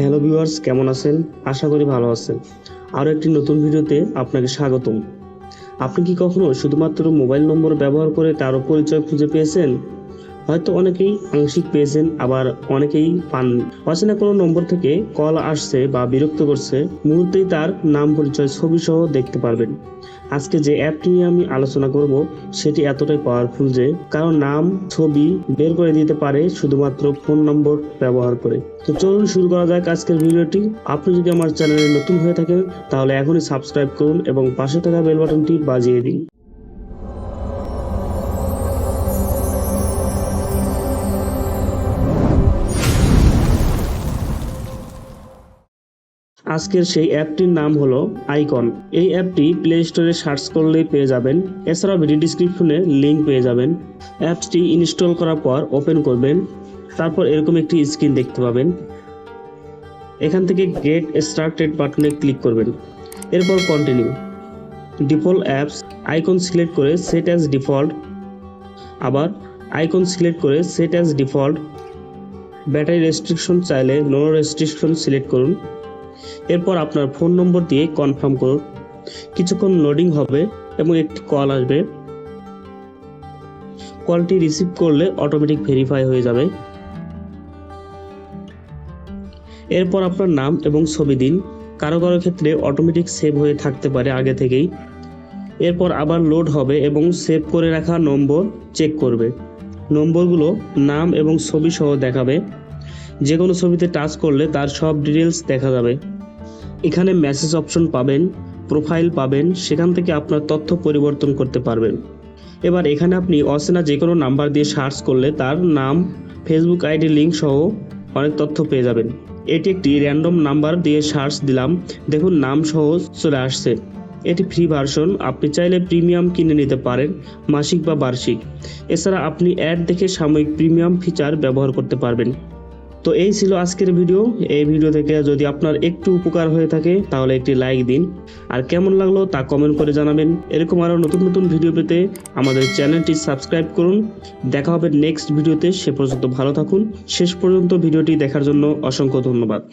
Hello viewers, কেমন আছেন? আশা করি ভালো আছেন। আরও একটি নতুন ভিডিওতে আপনাকে স্বাগতম। আপনি কি কখনো শুধুমাত্র মোবাইল নম্বর ব্যবহার করে কারো পরিচয় খুঁজে পেয়েছেন? হয়তো অনেকেই আংশিক পেয়েছেন, আবার অনেকেই পাননি। অচেনা কোনো নম্বর থেকে কল আসছে বা বিরক্ত করছে, মুহূর্তেই তার নাম, পরিচয়, ছবি সহ দেখতে পারবেন। আজকে যে অ্যাপটি নিয়ে আমি আলোচনা করব সেটি এতটাই পাওয়ারফুল যে কারো নাম, ছবি বের করে দিতে পারে শুধুমাত্র ফোন নম্বর ব্যবহার করে। তো চলুন শুরু করা যাক আজকের ভিডিওটি। আপনি যদি আমার চ্যানেলে নতুন হয়ে থাকেন তাহলে এখনই সাবস্ক্রাইব করুন এবং পাশে থাকা বেল বাটনটি বাজিয়ে দিন। আজকের সেই অ্যাপটির নাম হলো আইকন। এই অ্যাপটি প্লে স্টোরে সার্চ করলেই পেয়ে যাবেন। এছাড়াও ভিডিও ডিসক্রিপশনে লিঙ্ক পেয়ে যাবেন। অ্যাপটি ইনস্টল করার পর ওপেন করবেন, তারপর এরকম একটি স্ক্রিন দেখতে পাবেন। এখান থেকে গেট স্টার্টেড বাটনে ক্লিক করবেন, এরপর continue. Default apps icon select করে সেট অ্যাজ ডিফল্ট, আবার আইকন সিলেক্ট করে set as default. Battery restriction চাইলে নো রেস্ট্রিকশন সিলেক্ট করুন। এরপর আপনার ফোন নম্বর দিয়ে কনফার্ম করুন। কিছুক্ষণ লোডিং হবে এবং একটি কল আসবে। কলটি রিসিভ করলে অটোমেটিক ভেরিফাই হয়ে যাবে। এরপর আপনার নাম এবং ছবি দিন। কারো কারো ক্ষেত্রে অটোমেটিক সেভ হয়ে থাকতে পারে আগে থেকেই। এরপর আবার লোড হবে এবং সেভ করে রাখা নম্বর চেক করবে। নম্বরগুলো নাম এবং ছবি সহ দেখাবে। যে কোনো ছবিতে টাচ করলে তার সব ডিটেলস দেখা যাবে। এখানে মেসেজ অপশন পাবেন, প্রোফাইল পাবেন, সেখান থেকে আপনার তথ্য পরিবর্তন করতে পারবেন। এবার এখানে আপনি অচেনা যে কোনো নাম্বার দিয়ে সার্চ করলে তার নাম, ফেসবুক আইডি লিঙ্ক সহ অনেক তথ্য পেয়ে যাবেন। এটি একটি র্যান্ডম নাম্বার দিয়ে সার্চ দিলাম, দেখুন নাম সহ চলে আসছে। এটি ফ্রি ভার্সন, আপনি চাইলে প্রিমিয়াম কিনে নিতে পারেন, মাসিক বা বার্ষিক। এছাড়া আপনি অ্যাড দেখে সাময়িক প্রিমিয়াম ফিচার ব্যবহার করতে পারবেন। তো এই ছিল আজকের ভিডিও। এই ভিডিও থেকে যদি আপনার একটু উপকার হয়ে থাকে তাহলে একটি লাইক দিন, আর কেমন লাগলো তা কমেন্ট করে জানাবেন। এরকম আরও নতুন নতুন ভিডিও পেতে আমাদের চ্যানেলটি সাবস্ক্রাইব করুন। দেখা হবে নেক্সট ভিডিওতে। সে পর্যন্ত ভালো থাকুন। শেষ পর্যন্ত ভিডিওটি দেখার জন্য অসংখ্য ধন্যবাদ।